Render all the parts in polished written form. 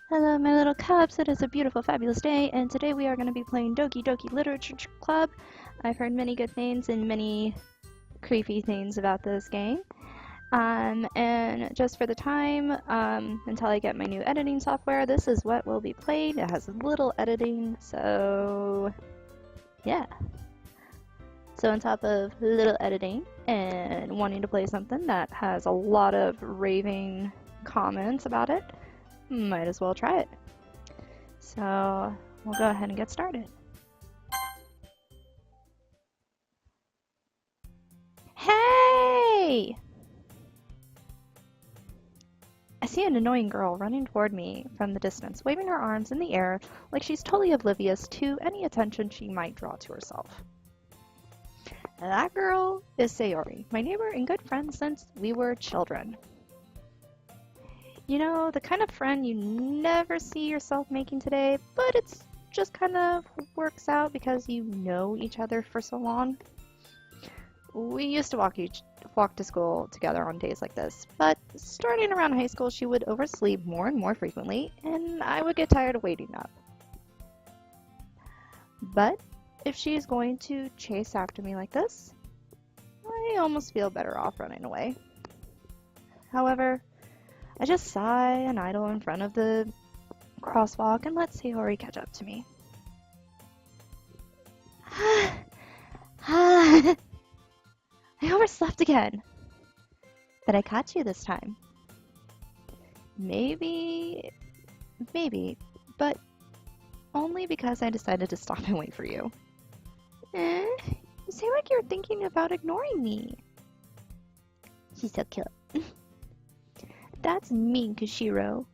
Hello, my little cubs. It is a beautiful, fabulous day, and today we are going to be playing Doki Doki Literature Club. I've heard many good things and many creepy things about this game. And just for the time, until I get my new editing software, this is what will be played. It has little editing, so yeah. So on top of little editing and wanting to play something that has a lot of raving comments about it, might as well try it. So we'll go ahead and get started. Hey! I see an annoying girl running toward me from the distance, waving her arms in the air like she's totally oblivious to any attention she might draw to herself. That girl is Sayori, my neighbor and good friend since we were children. You know, the kind of friend you never see yourself making today, but it's just kind of works out because you know each other for so long. We used to walk to school together on days like this, but starting around high school, she would oversleep more and more frequently, and I would get tired of waiting up. But if she's going to chase after me like this, I almost feel better off running away. However, I just sigh and idle in front of the crosswalk and let Sayori catch up to me. I overslept again. But I caught you this time. Maybe, but only because I decided to stop and wait for you. You seem like you're thinking about ignoring me. She's so cute. That's mean, Kashiro.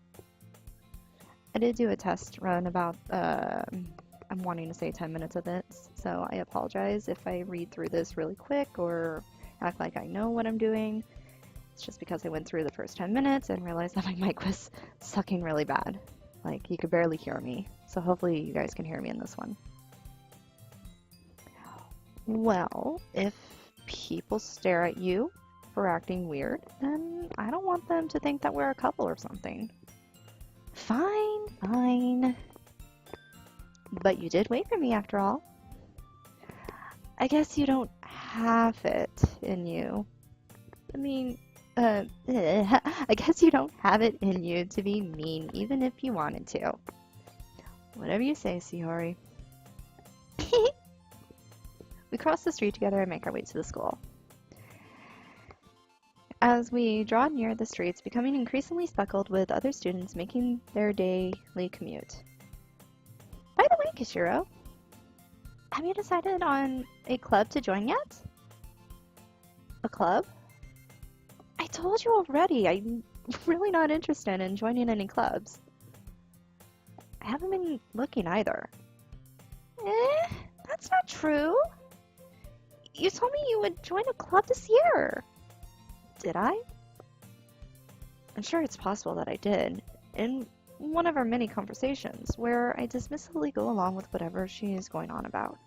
I did do a test run about, I'm wanting to say 10 minutes of this, so I apologize if I read through this really quick or act like I know what I'm doing. It's just because I went through the first 10 minutes and realized that my mic was sucking really bad. Like, you could barely hear me, so hopefully you guys can hear me in this one. Well, if people stare at you for acting weird, then I don't want them to think that we're a couple or something. Fine, fine. But you did wait for me after all. I guess you don't have it in you. I mean, I guess you don't have it in you to be mean even if you wanted to. Whatever you say, Sayori. We cross the street together and make our way to the school. As we draw near the streets, becoming increasingly speckled with other students making their daily commute. By the way, Kashiro, have you decided on a club to join yet? A club? I told you already, I'm really not interested in joining any clubs. I haven't been looking either. That's not true. You told me you would join a club this year. Did I? I'm sure it's possible that I did. In one of our many conversations, where I dismissively go along with whatever she is going on about.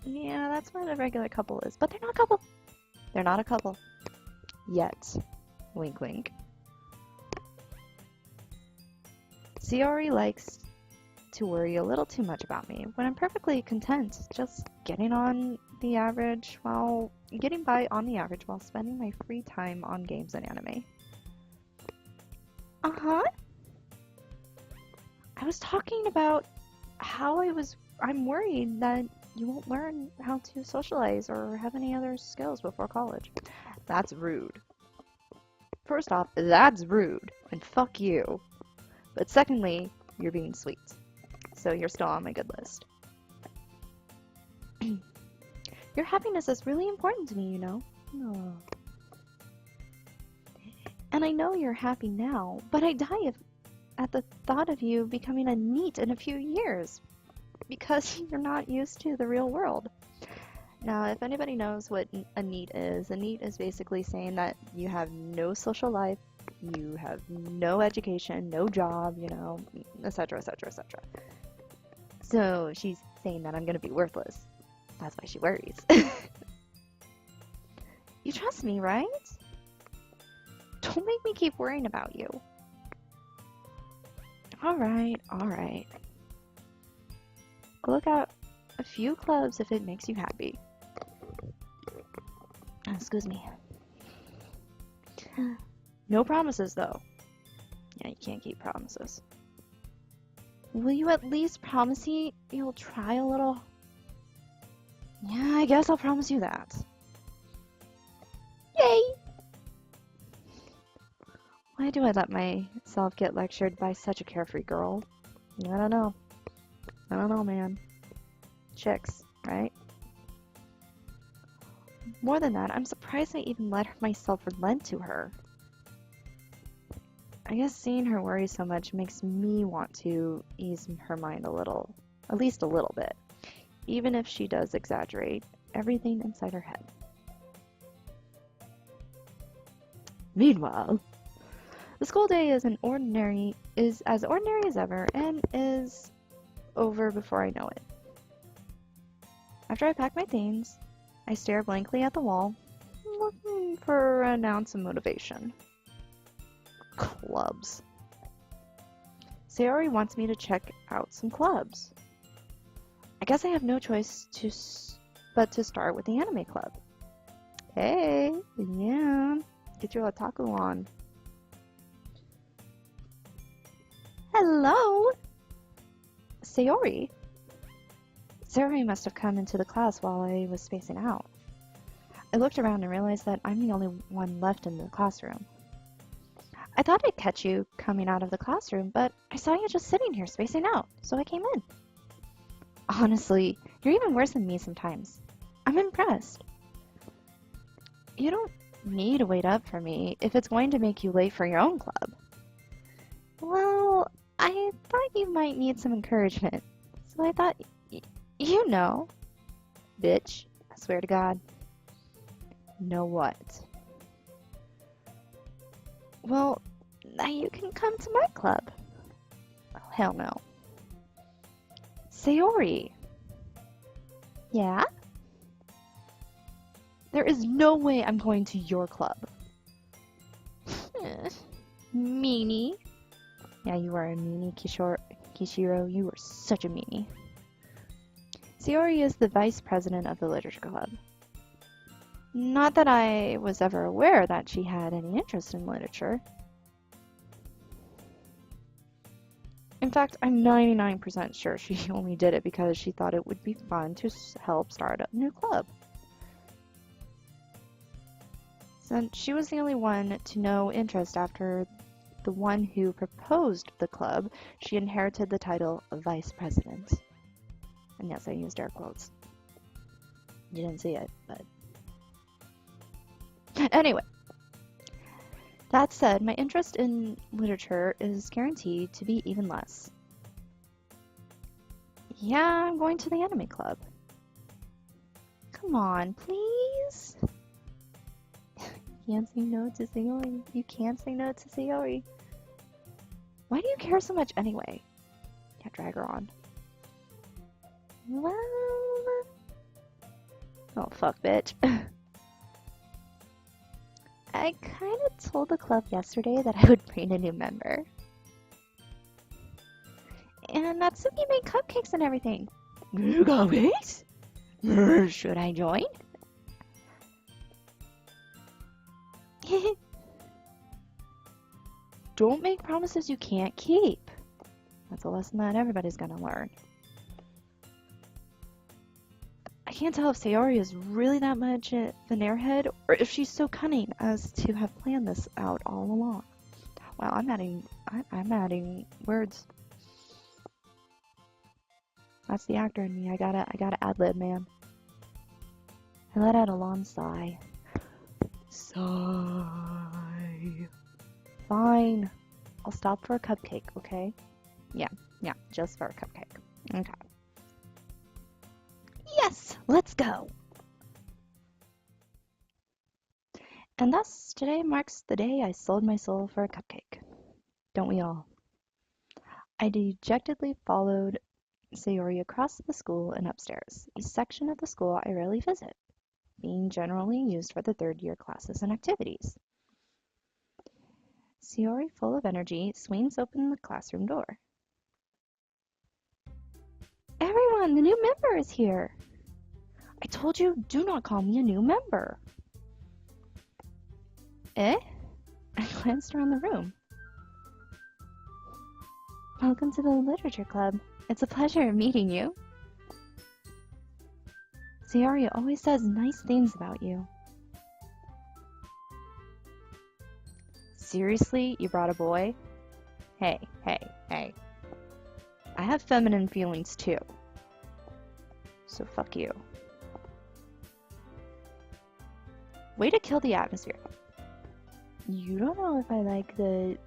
Yeah, that's what a regular couple is, but they're not a couple. They're not a couple. Yet. Wink wink. Sayori likes to worry a little too much about me when I'm perfectly content just getting by on the average while spending my free time on games and anime. Uh-huh. I was talking about how I'm worried that you won't learn how to socialize or have any other skills before college. That's rude. First off, that's rude, and fuck you. But secondly, you're being sweet. So you're still on my good list. Your happiness is really important to me, you know. Oh. And I know you're happy now, but I die at the thought of you becoming a NEET in a few years because you're not used to the real world. Now, if anybody knows what a NEET is basically saying that you have no social life, you have no education, no job, you know, etc., etc., etc. So she's saying that I'm going to be worthless. That's why she worries. You trust me, right? Don't make me keep worrying about you. Alright, alright. Look out a few clubs if it makes you happy. Excuse me. No promises, though. Yeah, you can't keep promises. Will you at least promise me you'll try a little? Yeah, I guess I'll promise you that. Yay! Why do I let myself get lectured by such a carefree girl? I don't know. I don't know, man. Chicks, right? More than that, I'm surprised I even let myself relent to her. I guess seeing her worry so much makes me want to ease her mind a little. At least a little bit. Even if she does exaggerate everything inside her head. Meanwhile, the school day is as ordinary as ever and is over before I know it. After I pack my things, I stare blankly at the wall, looking for an ounce of motivation. Clubs. Sayori wants me to check out some clubs. I guess I have no choice but to start with the anime club. Hey, yeah, get your otaku on. Hello? Sayori? Sayori must have come into the class while I was spacing out. I looked around and realized that I'm the only one left in the classroom. I thought I'd catch you coming out of the classroom, but I saw you just sitting here spacing out, so I came in. Honestly, you're even worse than me sometimes. I'm impressed. You don't need to wait up for me if it's going to make you late for your own club. Well, I thought you might need some encouragement, so I thought, you know, bitch, I swear to God. Know what? Well, now you can come to my club. Oh, hell no. Sayori. Yeah? There is no way I'm going to your club. Meanie. Yeah, you are a meanie, Kishiro. You are such a meanie. Sayori is the vice president of the literature club. Not that I was ever aware that she had any interest in literature. In fact, I'm 99% sure she only did it because she thought it would be fun to help start a new club. Since she was the only one to know interest after the one who proposed the club, she inherited the title of vice president. And yes, I used air quotes. You didn't see it, but... Anyway, that said, my interest in literature is guaranteed to be even less. Yeah, I'm going to the anime club. Come on, please? You can't say no to Sayori. You can't say no to Sayori. Why do you care so much anyway? Can't drag her on. Well... Oh, fuck, bitch. I kind of told the club yesterday that I would bring a new member. And Natsuki made cupcakes and everything. Cupcakes? Should I join? Don't make promises you can't keep. That's a lesson that everybody's gonna learn. I can't tell if Sayori is really that much of an airhead, or if she's so cunning as to have planned this out all along. Wow, I'm adding words. That's the actor in me. I gotta ad-lib, man. I let out a long sigh. Sigh. Fine. I'll stop for a cupcake, okay? Yeah, just for a cupcake. Okay. Yes, let's go! And thus, today marks the day I sold my soul for a cupcake. Don't we all? I dejectedly followed Sayori across the school and upstairs, a section of the school I rarely visit, being generally used for the third-year classes and activities. Sayori, full of energy, swings open the classroom door. on, the new member is here. I told you, do not call me a new member. Eh? I glanced around the room. Welcome to the Literature Club. It's a pleasure meeting you. Sayori always says nice things about you. Seriously? You brought a boy? Hey. I have feminine feelings too. So fuck you. Way to kill the atmosphere. You don't know if I like the,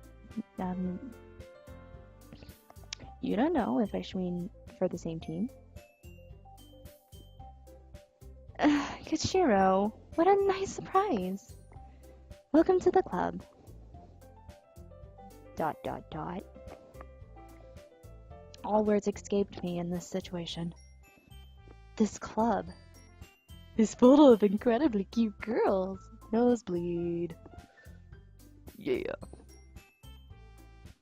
you don't know if I swing for the same team. Kashiro, what a nice surprise. Welcome to the club. ... All words escaped me in this situation. This club is full of incredibly cute girls. Nosebleed. Yeah.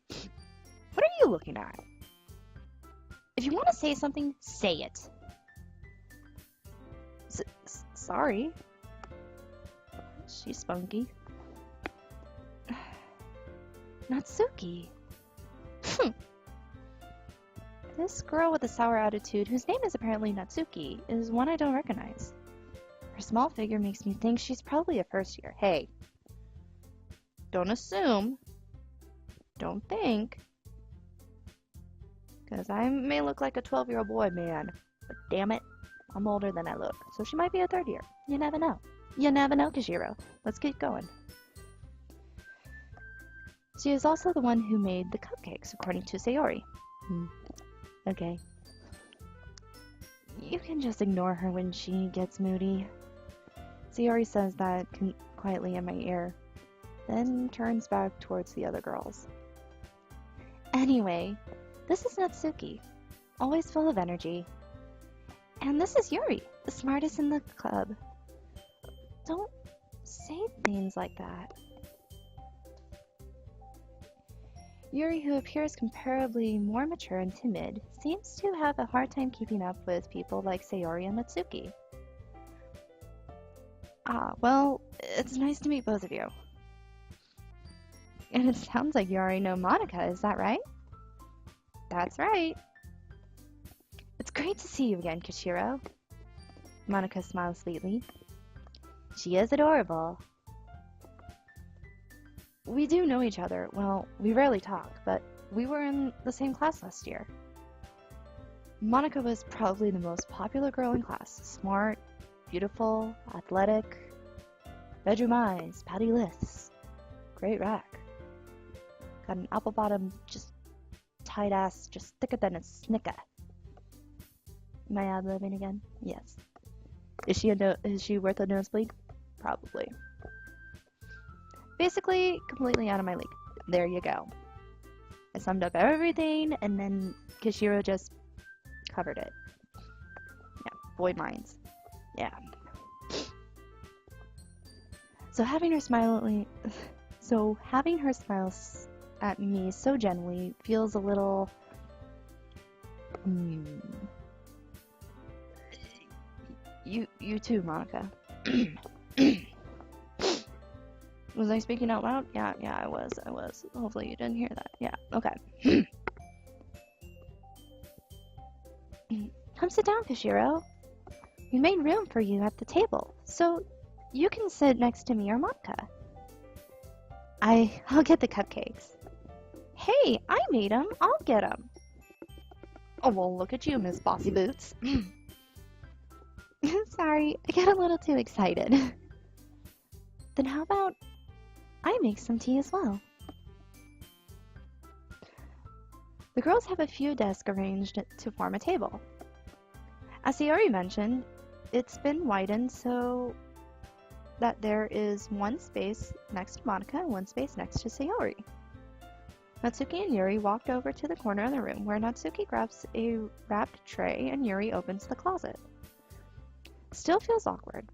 What are you looking at? If you want to say something, say it. Sorry. She's spunky. Natsuki. This girl with a sour attitude, whose name is apparently Natsuki, is one I don't recognize. Her small figure makes me think she's probably a first year. Hey. Don't assume. Don't think. Because I may look like a 12-year-old boy, man. But damn it, I'm older than I look. So she might be a third year. You never know. You never know, Kashiro. Let's keep going. She is also the one who made the cupcakes, according to Sayori. Okay. You can just ignore her when she gets moody. Sayori says that quietly in my ear, then turns back towards the other girls. Anyway, this is Natsuki, always full of energy. And this is Yuri, the smartest in the club. Don't say things like that. Yuri, who appears comparably more mature and timid, seems to have a hard time keeping up with people like Sayori and Natsuki. Well, it's nice to meet both of you. And it sounds like you already know Monica, is that right? That's right. It's great to see you again, Kashiro. Monica smiles sweetly. She is adorable. We do know each other. Well, we rarely talk, but we were in the same class last year. Monica was probably the most popular girl in class. Smart, beautiful, athletic, bedroom eyes, pouty lips, great rack. Got an apple bottom, just tight ass, just thicker than a snicker. Am I ad-libbing again? Yes. Is she worth a nosebleed? Probably. Basically, completely out of my league. There you go. I summed up everything, and then Kashiro just covered it. Yeah, boy minds. Yeah. So having her smile at me so gently feels a little... You too, Monica. Was I speaking out loud? Yeah, I was. Hopefully you didn't hear that. Yeah, okay. Come sit down, Kashiro. We made room for you at the table, so you can sit next to me or Monica. I'll get the cupcakes. Hey, I made them. I'll get them. Oh, well, look at you, Miss Bossy Boots. Sorry, I got a little too excited. Then how about I make some tea as well? The girls have a few desks arranged to form a table. As Sayori mentioned, it's been widened so that there is one space next to Monica and one space next to Sayori. Natsuki and Yuri walked over to the corner of the room where Natsuki grabs a wrapped tray and Yuri opens the closet. Still feels awkward.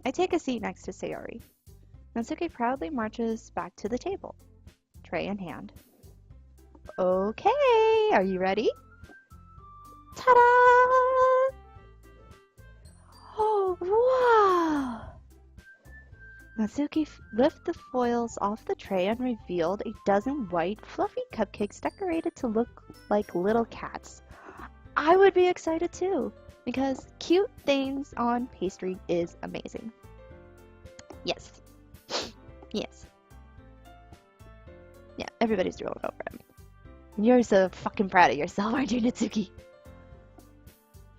I take a seat next to Sayori. Natsuki proudly marches back to the table, tray in hand. Okay, are you ready? Ta-da! Oh, wow! Natsuki lifted the foils off the tray and revealed a dozen white, fluffy cupcakes decorated to look like little cats. I would be excited too, because cute things on pastry is amazing. Yes. Yes. Yeah, everybody's rolling over him. You're so fucking proud of yourself, aren't you, Natsuki?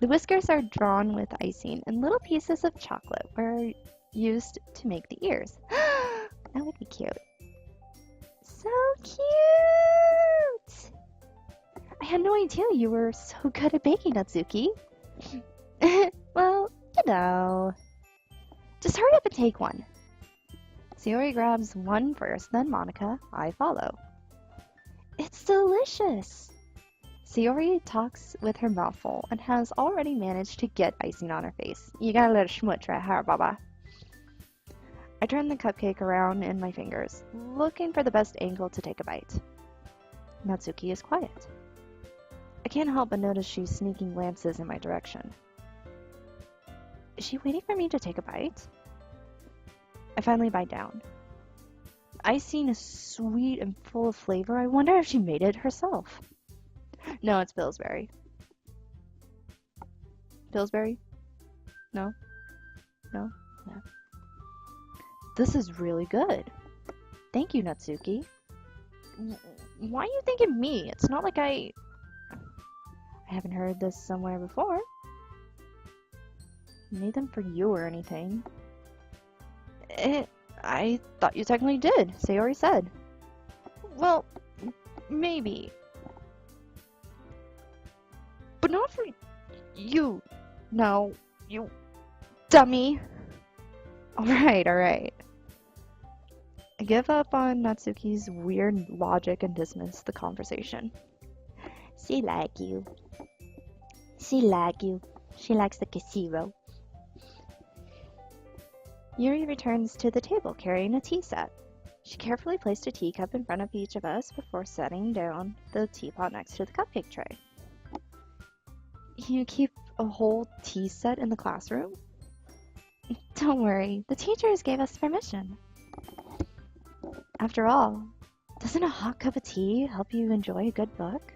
The whiskers are drawn with icing, and little pieces of chocolate were used to make the ears. That would be cute. So cute! I had no idea you were so good at baking, Natsuki. Well, you know. Just hurry up and take one. Sayori grabs one first, then Monica. I follow. It's delicious! Sayori talks with her mouth full and has already managed to get icing on her face. You got a little schmutz right here, Baba. I turn the cupcake around in my fingers, looking for the best angle to take a bite. Natsuki is quiet. I can't help but notice she's sneaking glances in my direction. Is she waiting for me to take a bite? I finally bite down. Icing is sweet and full of flavor. I wonder if she made it herself. No, it's Pillsbury. Pillsbury? No? No? Yeah. This is really good. Thank you, Natsuki. Why are you thanking me? It's not like I haven't heard this somewhere before. I made them for you or anything. I thought you technically did, Sayori said. Well, maybe. But not for you. No, you dummy. Alright, alright. I give up on Natsuki's weird logic and dismiss the conversation. She like you. She like you. She likes the casino. Yuri returns to the table carrying a tea set. She carefully placed a teacup in front of each of us before setting down the teapot next to the cupcake tray. You keep a whole tea set in the classroom? Don't worry, the teachers gave us permission. After all, doesn't a hot cup of tea help you enjoy a good book?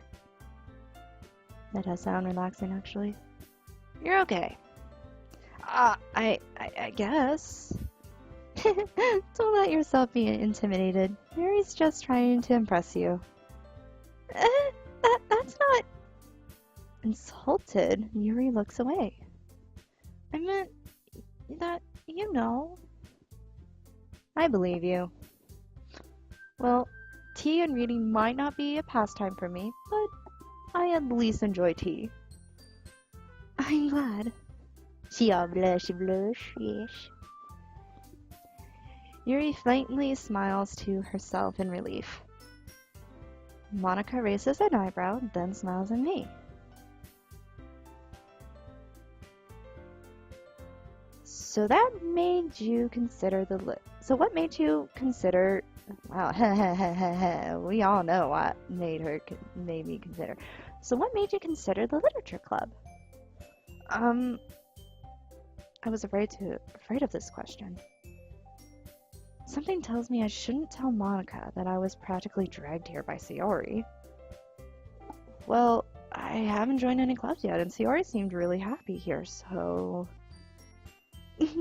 That does sound relaxing, actually. You're okay. I guess. Don't let yourself be intimidated. Yuri's just trying to impress you. That's not... Insulted, Yuri looks away. I meant that, you know. I believe you. Well, tea and reading might not be a pastime for me, but I at least enjoy tea. I'm glad. She blush, yes. Yuri faintly smiles to herself in relief. Monica raises an eyebrow, then smiles at me. So that made you consider So what made you consider... Wow, we all know what made me consider. So what made you consider the literature club? I was afraid of this question. Something tells me I shouldn't tell Monica that I was practically dragged here by Sayori. Well, I haven't joined any clubs yet, and Sayori seemed really happy here, so...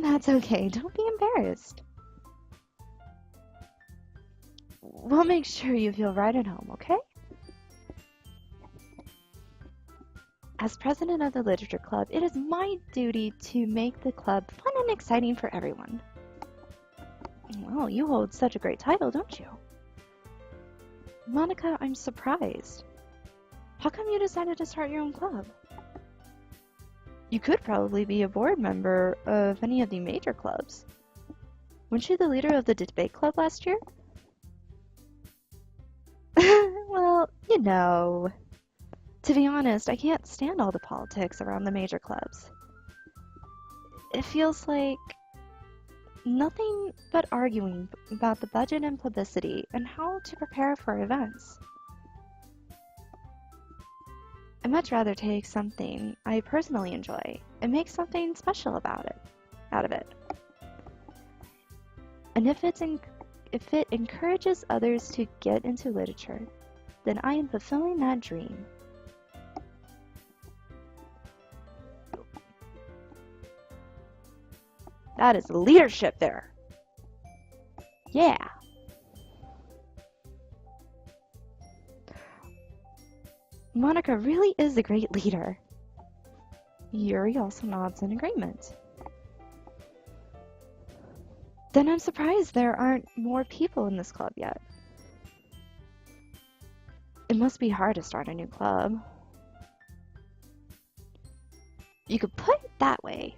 That's okay, don't be embarrassed. We'll make sure you feel right at home, okay? As president of the literature club, it is my duty to make the club fun and exciting for everyone. Well, you hold such a great title, don't you? Monica, I'm surprised. How come you decided to start your own club? You could probably be a board member of any of the major clubs. Weren't you the leader of the debate club last year? Well, you know. To be honest, I can't stand all the politics around the major clubs. It feels like nothing but arguing about the budget and publicity and how to prepare for events. I'd much rather take something I personally enjoy and make something special out of it. And if it encourages others to get into literature, then I am fulfilling that dream. That is leadership there. Yeah. Monica really is a great leader. Yuri also nods in agreement. Then I'm surprised there aren't more people in this club yet. It must be hard to start a new club. You could put it that way.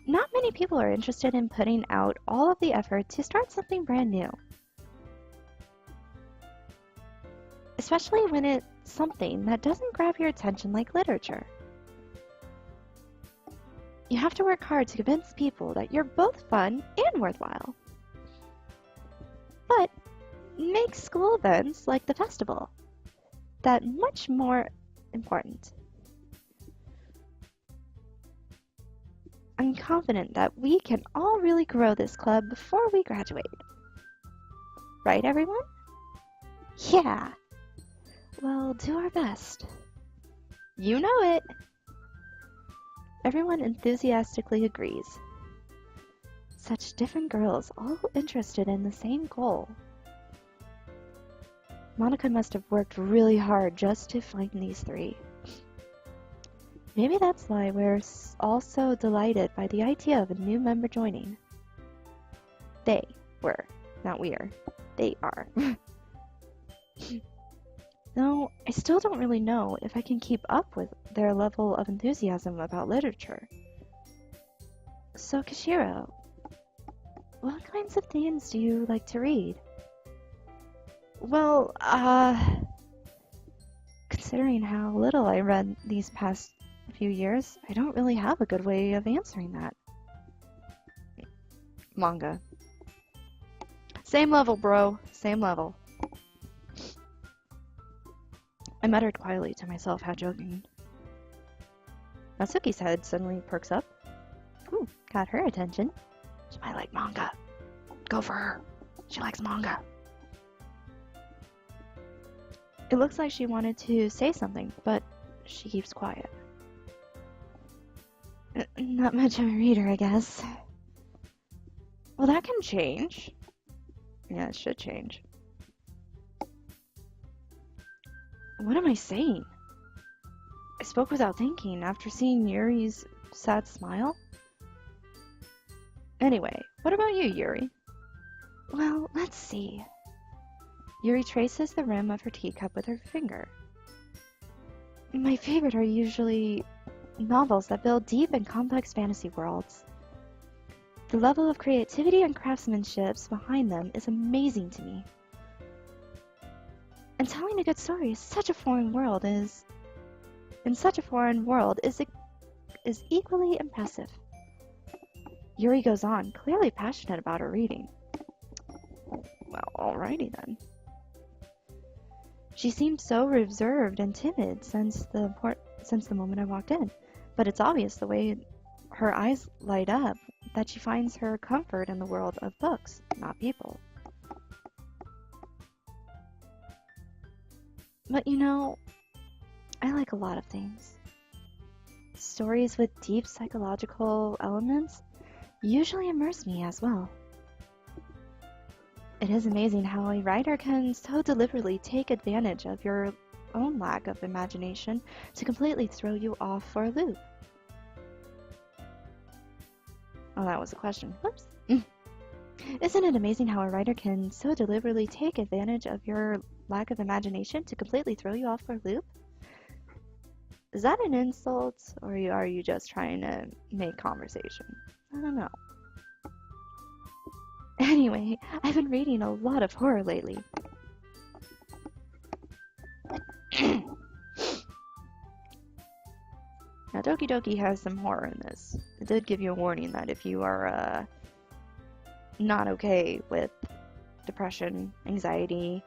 Not many people are interested in putting out all of the effort to start something brand new. Especially when it's something that doesn't grab your attention like literature. You have to work hard to convince people that you're both fun and worthwhile. But make school events like the festival that much more important. I'm confident that we can all really grow this club before we graduate. Right, everyone? Yeah. Well, do our best. You know it. Everyone enthusiastically agrees. Such different girls, all interested in the same goal. Monica must have worked really hard just to find these three. Maybe that's why we're all so delighted by the idea of a new member joining. They were, not we are. They are. Though I still don't really know if I can keep up with their level of enthusiasm about literature. So Kishiro, what kinds of things do you like to read? Well, considering how little I read these past few years, I don't really have a good way of answering that. Manga. Same level, bro. Same level. I muttered quietly to myself, half joking. Natsuki's head suddenly perks up. Ooh, got her attention. She might like manga. Go for her. She likes manga. It looks like she wanted to say something, but she keeps quiet. Not much of a reader, I guess. Well, that can change. Yeah, it should change. What am I saying? I spoke without thinking after seeing Yuri's sad smile. Anyway, what about you, Yuri? Well, let's see. Yuri traces the rim of her teacup with her finger. My favorite are usually novels that build deep and complex fantasy worlds. The level of creativity and craftsmanship behind them is amazing to me. And telling a good story in such a foreign world is equally impressive. Yuri goes on, clearly passionate about her reading. Well, alrighty then. She seemed so reserved and timid since the moment I walked in, but it's obvious the way her eyes light up that she finds her comfort in the world of books, not people. But you know, I like a lot of things. Stories with deep psychological elements usually immerse me as well. It is amazing how a writer can so deliberately take advantage of your own lack of imagination to completely throw you off for a loop. Oh, that was a question. Whoops. Isn't it amazing how a writer can so deliberately take advantage of your lack of imagination to completely throw you off for a loop? Is that an insult, or are you just trying to make conversation? I don't know. Anyway, I've been reading a lot of horror lately. Now, Doki Doki has some horror in this. It did give you a warning that if you are not okay with depression, anxiety,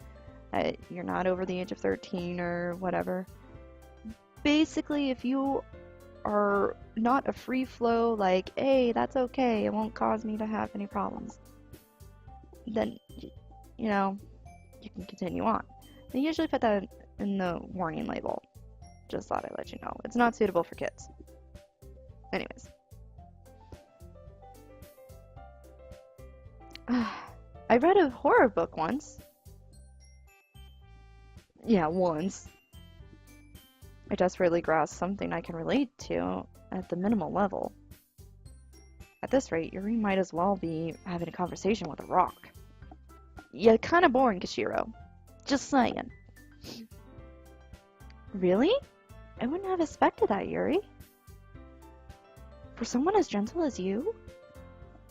that you're not over the age of 13 or whatever, Basically, if you are not a free flow, like, hey, that's okay, it won't cause me to have any problems, then, you know, you can continue on. They usually put that in the warning label. Just thought I'd let you know. It's not suitable for kids. Anyways. I read a horror book once. Yeah, once. I desperately grasped something I can relate to at the minimal level. At this rate, Yuri might as well be having a conversation with a rock. Yeah, kinda boring, Kishiro. Just saying. Really? I wouldn't have expected that, Yuri. For someone as gentle as you?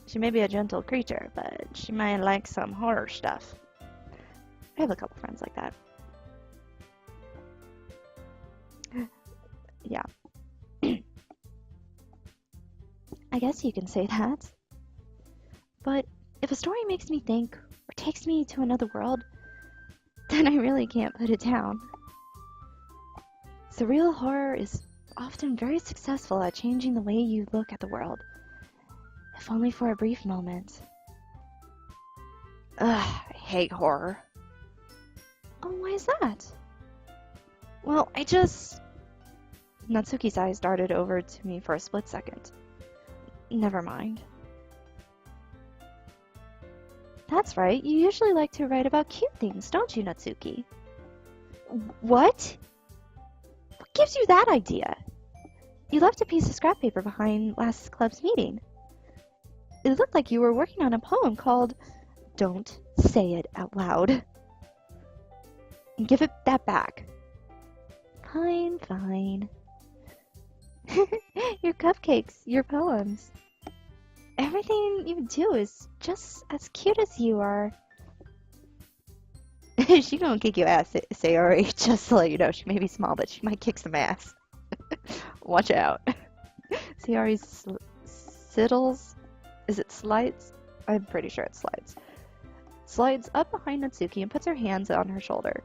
She may be a gentle creature, but she might like some horror stuff. I have a couple friends like that. Yeah. I guess you can say that. But if a story makes me think, or takes me to another world, then I really can't put it down. Surreal horror is often very successful at changing the way you look at the world, if only for a brief moment. Ugh, I hate horror. Oh, why is that? Well, Natsuki's eyes darted over to me for a split second. Never mind. That's right, you usually like to write about cute things, don't you, Natsuki? What? What gives you that idea? You left a piece of scrap paper behind last club's meeting. It looked like you were working on a poem called Don't Say It Out Loud. Give it that back. Fine, fine. Your cupcakes, your poems. Everything you do is just as cute as you are. She gonna kick your ass, Sayori. Just to let you know, she may be small, but she might kick some ass. Watch out. Sayori's siddles. Is it slides? I'm pretty sure it slides. Slides up behind Natsuki and puts her hands on her shoulder.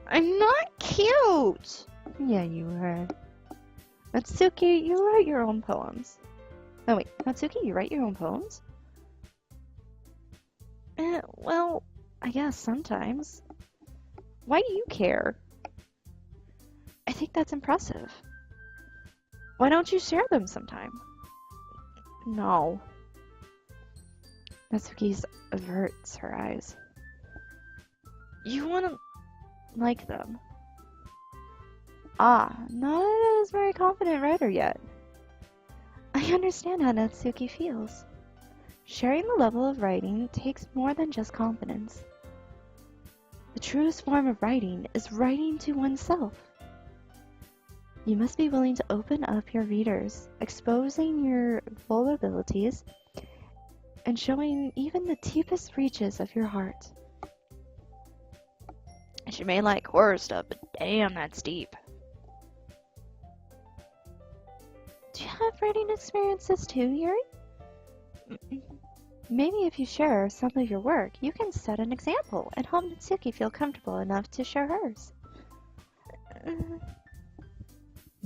I'm not cute! Yeah, you are. Natsuki, you write your own poems. Oh wait, Natsuki, you write your own poems? Well, I guess sometimes. Why do you care? I think that's impressive. Why don't you share them sometime? No. Natsuki averts her eyes. You wouldn't like them. Ah, not as very confident writer yet. I understand how Natsuki feels. Sharing the level of writing takes more than just confidence. The truest form of writing is writing to oneself. You must be willing to open up your readers, exposing your vulnerabilities, and showing even the deepest reaches of your heart. She may like horror stuff, but damn, that's deep. Do you have writing experiences too, Yuri? Maybe if you share some of your work, you can set an example and help Natsuki feel comfortable enough to share hers.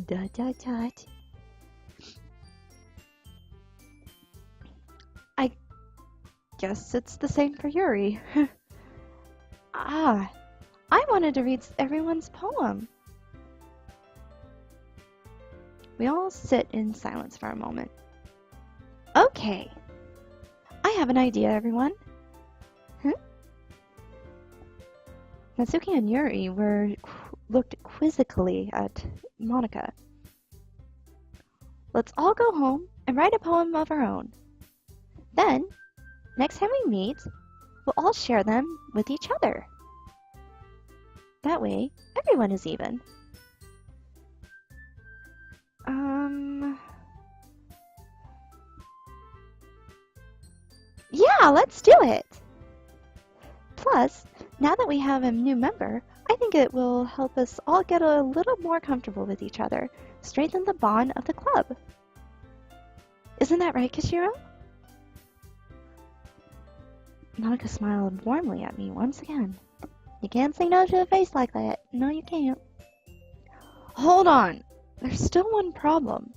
Dot dot dot. I guess it's the same for Yuri. Ah, I wanted to read everyone's poem. We all sit in silence for a moment. Okay. I have an idea, everyone. Natsuki and Yuri looked quizzically at Monica. Let's all go home and write a poem of our own. Then, next time we meet, we'll all share them with each other. That way, everyone is even. Yeah, let's do it! Plus, now that we have a new member, I think it will help us all get a little more comfortable with each other, strengthen the bond of the club. Isn't that right, Kishiro? Monica smiled warmly at me once again. You can't say no to a face like that. No, you can't. Hold on. There's still one problem.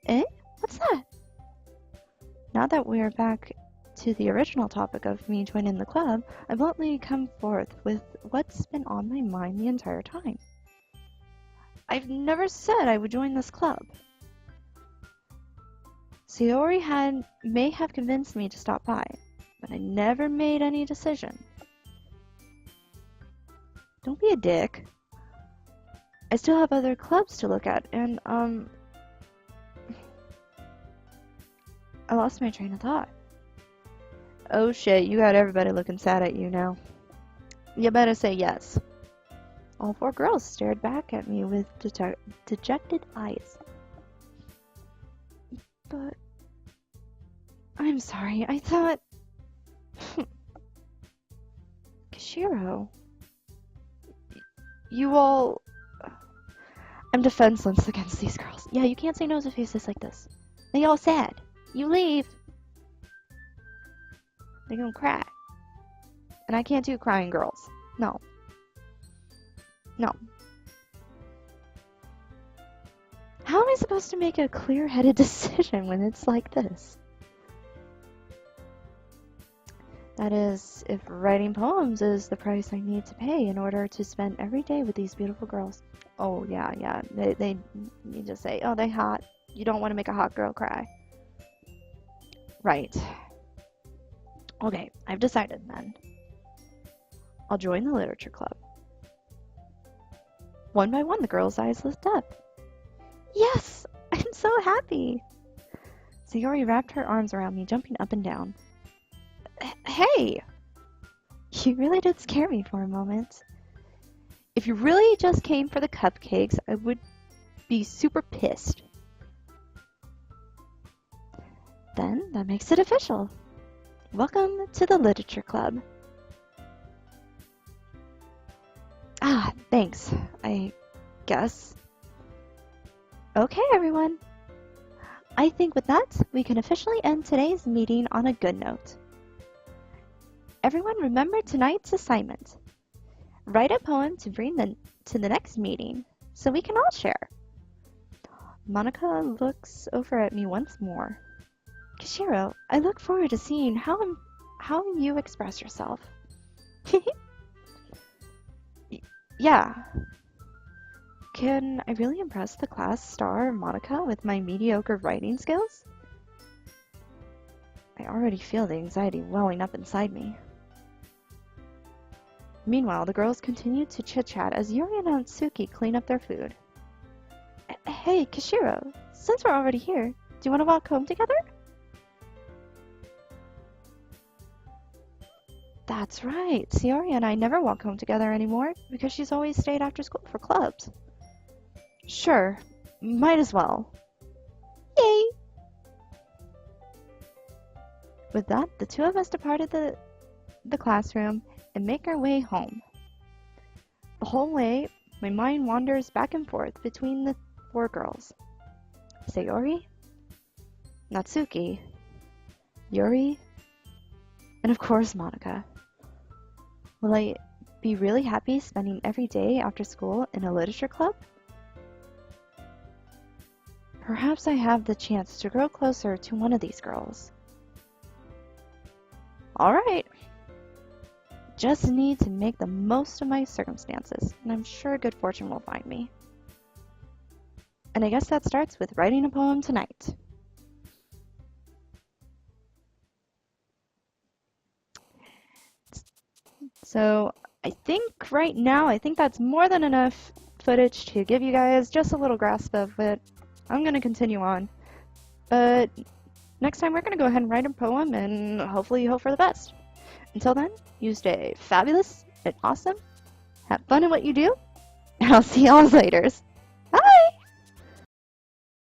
Eh? What's that? Now that we're back to the original topic of me joining the club, I bluntly come forth with what's been on my mind the entire time. I've never said I would join this club. Sayori may have convinced me to stop by, but I never made any decision. Don't be a dick. I still have other clubs to look at, and, I lost my train of thought. Oh shit, you got everybody looking sad at you now. You better say yes. All 4 girls stared back at me with dejected eyes. But... I'm sorry, I thought... Kishiro... You all... I'm defenseless against these girls. Yeah, you can't say no to faces like this. They all sad. You leave. They're gonna cry. And I can't do crying girls. No. No. How am I supposed to make a clear-headed decision when it's like this? That is, if writing poems is the price I need to pay in order to spend every day with these beautiful girls. Oh, yeah. They need to say, oh, they hot. You don't want to make a hot girl cry. Right. Okay, I've decided then. I'll join the literature club. One by one, the girls' eyes lit up. Yes! I'm so happy! Sayori wrapped her arms around me, jumping up and down. Hey! You really did scare me for a moment. If you really just came for the cupcakes, I would be super pissed. Then, that makes it official. Welcome to the Literature Club. Ah, thanks, I guess. Okay, everyone. I think with that, we can officially end today's meeting on a good note. Everyone remember tonight's assignment. Write a poem to bring to the next meeting, so we can all share. Monica looks over at me once more. Kishiro, I look forward to seeing how you express yourself. Yeah. Can I really impress the class star Monica with my mediocre writing skills? I already feel the anxiety welling up inside me. Meanwhile, the girls continued to chit-chat as Yuri and Natsuki clean up their food. Hey, Kishiro, since we're already here, do you want to walk home together? That's right. Sayori and I never walk home together anymore because she's always stayed after school for clubs. Sure, might as well. Yay! With that, the two of us departed the classroom and make our way home. The whole way, my mind wanders back and forth between the 4 girls. Sayori, Natsuki, Yuri, and of course Monica. Will I be really happy spending every day after school in a literature club? Perhaps I have the chance to grow closer to one of these girls. Alright. Just need to make the most of my circumstances, and I'm sure good fortune will find me. And I guess that starts with writing a poem tonight. So I think right now, I think that's more than enough footage to give you guys just a little grasp of it. I'm going to continue on. But next time we're going to go ahead and write a poem and hopefully hope for the best. Until then, you stay fabulous and awesome. Have fun in what you do. And I'll see y'all later.